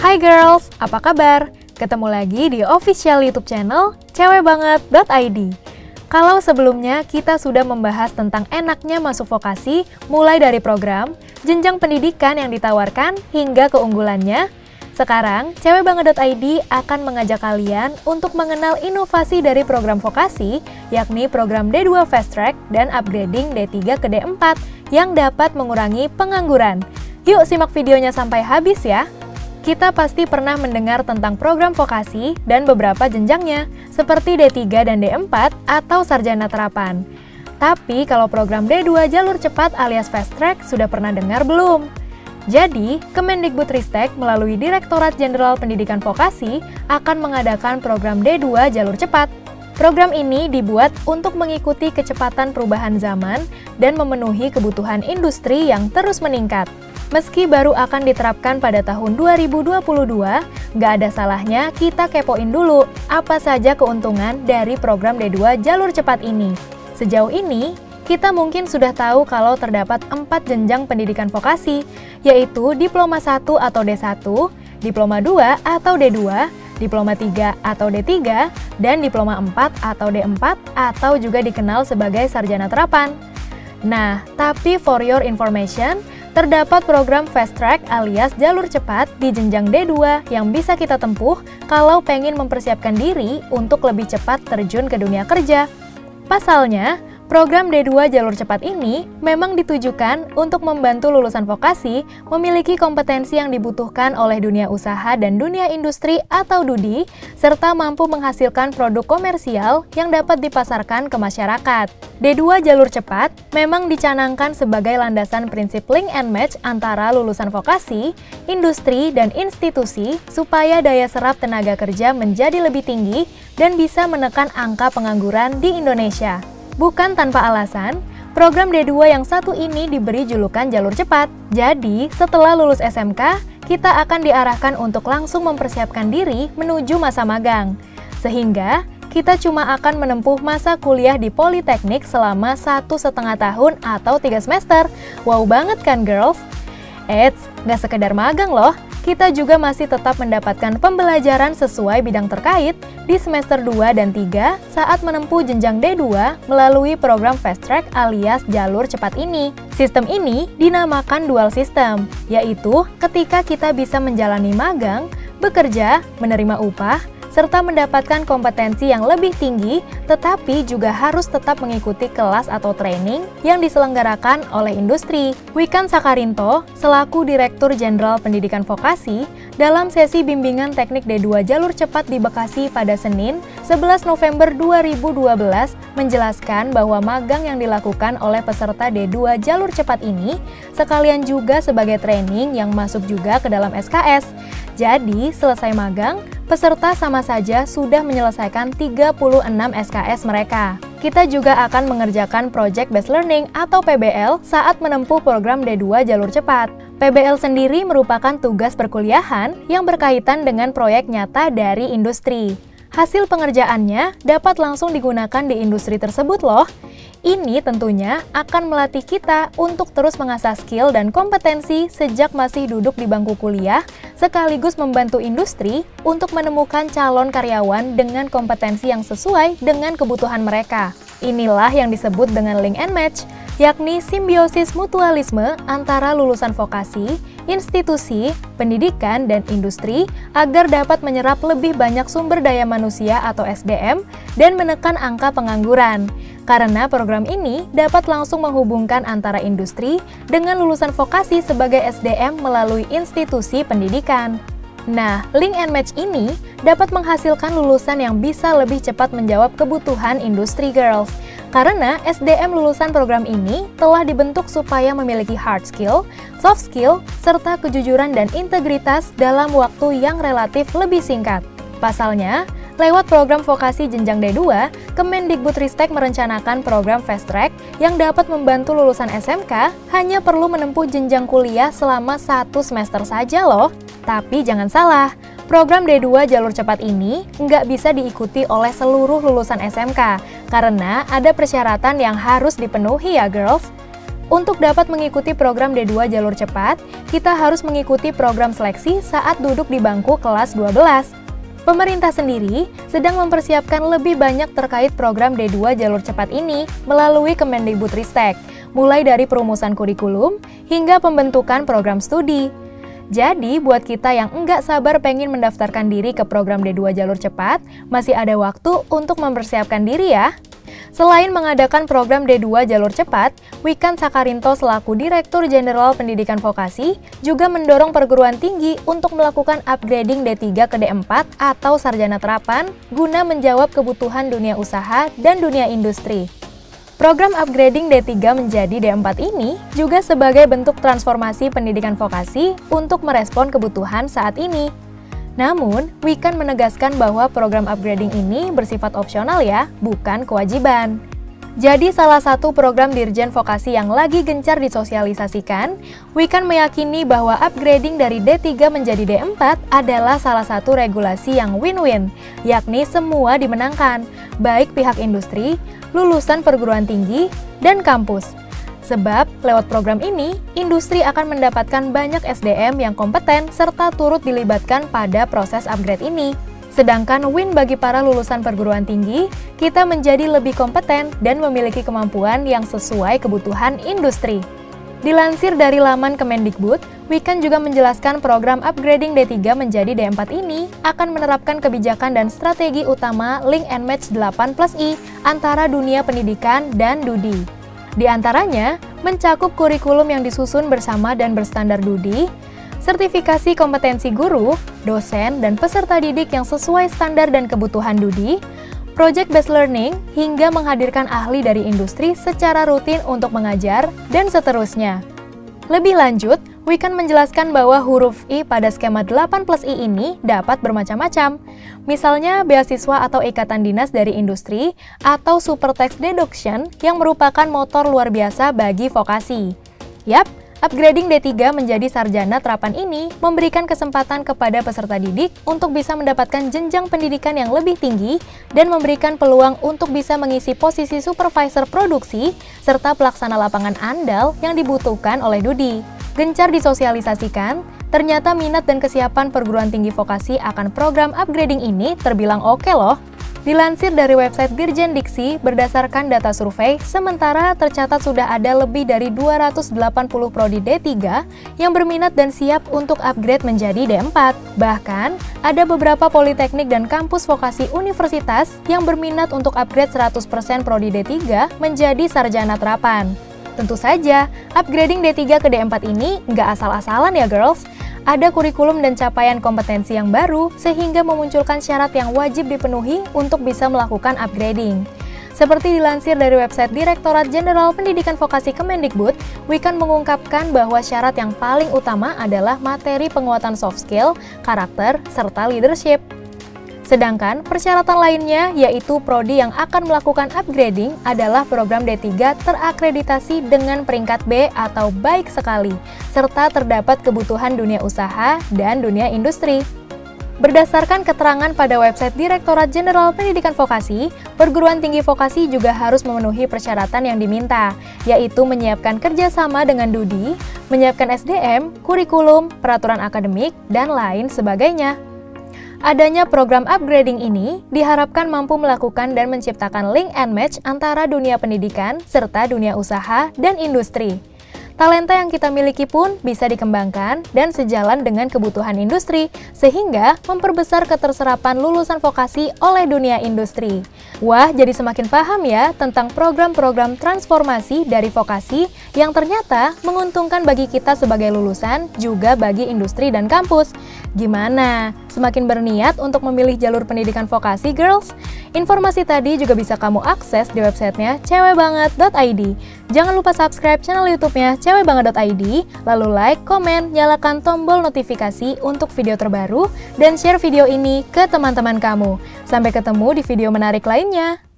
Hai girls, apa kabar? Ketemu lagi di official YouTube channel cewekbanget.id. Kalau sebelumnya kita sudah membahas tentang enaknya masuk vokasi, mulai dari program, jenjang pendidikan yang ditawarkan, hingga keunggulannya, sekarang cewekbanget.id akan mengajak kalian untuk mengenal inovasi dari program vokasi, yakni program D2 Fast Track dan upgrading D3 ke D4 yang dapat mengurangi pengangguran. Yuk simak videonya sampai habis ya! Kita pasti pernah mendengar tentang program vokasi dan beberapa jenjangnya, seperti D3 dan D4 atau sarjana terapan. Tapi kalau program D2 jalur cepat alias fast track sudah pernah dengar belum? Jadi, Kemendikbudristek melalui Direktorat Jenderal Pendidikan Vokasi akan mengadakan program D2 jalur cepat. Program ini dibuat untuk mengikuti kecepatan perubahan zaman dan memenuhi kebutuhan industri yang terus meningkat. Meski baru akan diterapkan pada tahun 2022, nggak ada salahnya kita kepoin dulu apa saja keuntungan dari program D2 jalur cepat ini. Sejauh ini, kita mungkin sudah tahu kalau terdapat 4 jenjang pendidikan vokasi, yaitu Diploma 1 atau D1, Diploma 2 atau D2, Diploma 3 atau D3, dan Diploma 4 atau D4 atau juga dikenal sebagai sarjana terapan. Nah, tapi for your information, terdapat program fast track alias jalur cepat di jenjang D2 yang bisa kita tempuh kalau pengen mempersiapkan diri untuk lebih cepat terjun ke dunia kerja. Pasalnya, program D2 jalur cepat ini memang ditujukan untuk membantu lulusan vokasi memiliki kompetensi yang dibutuhkan oleh dunia usaha dan dunia industri atau DUDI, serta mampu menghasilkan produk komersial yang dapat dipasarkan ke masyarakat. D2 jalur cepat memang dicanangkan sebagai landasan prinsip link and match antara lulusan vokasi, industri, dan institusi supaya daya serap tenaga kerja menjadi lebih tinggi dan bisa menekan angka pengangguran di Indonesia. Bukan tanpa alasan, program D2 yang satu ini diberi julukan jalur cepat. Jadi, setelah lulus SMK, kita akan diarahkan untuk langsung mempersiapkan diri menuju masa magang. Sehingga, kita cuma akan menempuh masa kuliah di Politeknik selama 1,5 tahun atau 3 semester. Wow banget kan girls? Eits, nggak sekedar magang loh. Kita juga masih tetap mendapatkan pembelajaran sesuai bidang terkait di semester 2 dan 3 saat menempuh jenjang D2 melalui program fast track alias jalur cepat ini. Sistem ini dinamakan dual system, yaitu ketika kita bisa menjalani magang, bekerja, menerima upah, serta mendapatkan kompetensi yang lebih tinggi, tetapi juga harus tetap mengikuti kelas atau training yang diselenggarakan oleh industri. Wikan Sakarinto, selaku Direktur Jenderal Pendidikan Vokasi, dalam sesi bimbingan teknik D2 jalur cepat di Bekasi pada Senin, 11 November 2012, menjelaskan bahwa magang yang dilakukan oleh peserta D2 jalur cepat ini sekalian juga sebagai training yang masuk juga ke dalam SKS. Jadi, selesai magang, peserta sama saja sudah menyelesaikan 36 SKS mereka. Kita juga akan mengerjakan Project Based Learning atau PBL saat menempuh program D2 jalur cepat. PBL sendiri merupakan tugas perkuliahan yang berkaitan dengan proyek nyata dari industri. Hasil pengerjaannya dapat langsung digunakan di industri tersebut loh. Ini tentunya akan melatih kita untuk terus mengasah skill dan kompetensi sejak masih duduk di bangku kuliah, sekaligus membantu industri untuk menemukan calon karyawan dengan kompetensi yang sesuai dengan kebutuhan mereka. Inilah yang disebut dengan link and match, yakni simbiosis mutualisme antara lulusan vokasi, institusi, pendidikan, dan industri agar dapat menyerap lebih banyak sumber daya manusia atau SDM dan menekan angka pengangguran. Karena program ini dapat langsung menghubungkan antara industri dengan lulusan vokasi sebagai SDM melalui institusi pendidikan. Nah, link and match ini dapat menghasilkan lulusan yang bisa lebih cepat menjawab kebutuhan industri girls. Karena SDM lulusan program ini telah dibentuk supaya memiliki hard skill, soft skill, serta kejujuran dan integritas dalam waktu yang relatif lebih singkat. Pasalnya, lewat program vokasi jenjang D2, Kemendikbudristek merencanakan program fast track yang dapat membantu lulusan SMK hanya perlu menempuh jenjang kuliah selama 1 semester saja loh. Tapi jangan salah, program D2 jalur cepat ini nggak bisa diikuti oleh seluruh lulusan SMK karena ada persyaratan yang harus dipenuhi ya girls. Untuk dapat mengikuti program D2 jalur cepat, kita harus mengikuti program seleksi saat duduk di bangku kelas 12. Pemerintah sendiri sedang mempersiapkan lebih banyak terkait program D2 jalur cepat ini melalui Kemendikbudristek, mulai dari perumusan kurikulum hingga pembentukan program studi. Jadi, buat kita yang enggak sabar pengen mendaftarkan diri ke program D2 jalur cepat, masih ada waktu untuk mempersiapkan diri ya. Selain mengadakan program D2 jalur cepat, Wikan Sakarinto selaku Direktur Jenderal Pendidikan Vokasi juga mendorong perguruan tinggi untuk melakukan upgrading D3 ke D4 atau sarjana terapan guna menjawab kebutuhan dunia usaha dan dunia industri. Program upgrading D3 menjadi D4 ini juga sebagai bentuk transformasi pendidikan vokasi untuk merespon kebutuhan saat ini. Namun, Wikan menegaskan bahwa program upgrading ini bersifat opsional ya, bukan kewajiban. Jadi salah satu program Dirjen Vokasi yang lagi gencar disosialisasikan, Wikan meyakini bahwa upgrading dari D3 menjadi D4 adalah salah satu regulasi yang win-win, yakni semua dimenangkan, baik pihak industri, lulusan perguruan tinggi, dan kampus. Sebab, lewat program ini, industri akan mendapatkan banyak SDM yang kompeten serta turut dilibatkan pada proses upgrade ini. Sedangkan win bagi para lulusan perguruan tinggi, kita menjadi lebih kompeten dan memiliki kemampuan yang sesuai kebutuhan industri. Dilansir dari laman Kemendikbud, Wikan juga menjelaskan program upgrading D3 menjadi D4 ini akan menerapkan kebijakan dan strategi utama Link and Match 8+I antara dunia pendidikan dan DUDI. Di antaranya, mencakup kurikulum yang disusun bersama dan berstandar DUDI, sertifikasi kompetensi guru, dosen, dan peserta didik yang sesuai standar dan kebutuhan DUDI, project-based learning, hingga menghadirkan ahli dari industri secara rutin untuk mengajar, dan seterusnya. Lebih lanjut, Wikan menjelaskan bahwa huruf I pada skema 8+I ini dapat bermacam-macam. Misalnya, beasiswa atau ikatan dinas dari industri, atau super tax deduction yang merupakan motor luar biasa bagi vokasi. Yap, upgrading D3 menjadi sarjana terapan ini memberikan kesempatan kepada peserta didik untuk bisa mendapatkan jenjang pendidikan yang lebih tinggi dan memberikan peluang untuk bisa mengisi posisi supervisor produksi serta pelaksana lapangan andal yang dibutuhkan oleh DUDI. Gencar disosialisasikan, ternyata minat dan kesiapan perguruan tinggi vokasi akan program upgrading ini terbilang oke loh. Dilansir dari website Dirjen Diksi, berdasarkan data survei, sementara tercatat sudah ada lebih dari 280 prodi D3 yang berminat dan siap untuk upgrade menjadi D4. Bahkan, ada beberapa politeknik dan kampus vokasi universitas yang berminat untuk upgrade 100% prodi D3 menjadi sarjana terapan. Tentu saja, upgrading D3 ke D4 ini nggak asal-asalan ya girls. Ada kurikulum dan capaian kompetensi yang baru sehingga memunculkan syarat yang wajib dipenuhi untuk bisa melakukan upgrading. Seperti dilansir dari website Direktorat Jenderal Pendidikan Vokasi Kemendikbud, Wikan mengungkapkan bahwa syarat yang paling utama adalah materi penguatan soft skill, karakter, serta leadership. Sedangkan persyaratan lainnya yaitu prodi yang akan melakukan upgrading adalah program D3 terakreditasi dengan peringkat B atau baik sekali, serta terdapat kebutuhan dunia usaha dan dunia industri. Berdasarkan keterangan pada website Direktorat Jenderal Pendidikan Vokasi, perguruan tinggi vokasi juga harus memenuhi persyaratan yang diminta, yaitu menyiapkan kerjasama dengan DUDI, menyiapkan SDM, kurikulum, peraturan akademik, dan lain sebagainya. Adanya program upgrading ini diharapkan mampu melakukan dan menciptakan link and match antara dunia pendidikan serta dunia usaha dan industri. Talenta yang kita miliki pun bisa dikembangkan dan sejalan dengan kebutuhan industri, sehingga memperbesar keterserapan lulusan vokasi oleh dunia industri. Wah, jadi semakin paham ya tentang program-program transformasi dari vokasi yang ternyata menguntungkan bagi kita sebagai lulusan, juga bagi industri dan kampus. Gimana? Semakin berniat untuk memilih jalur pendidikan vokasi, girls? Informasi tadi juga bisa kamu akses di websitenya cewekbanget.id. Jangan lupa subscribe channel YouTube-nya cewekbanget.id, lalu like, komen, nyalakan tombol notifikasi untuk video terbaru, dan share video ini ke teman-teman kamu. Sampai ketemu di video menarik lainnya.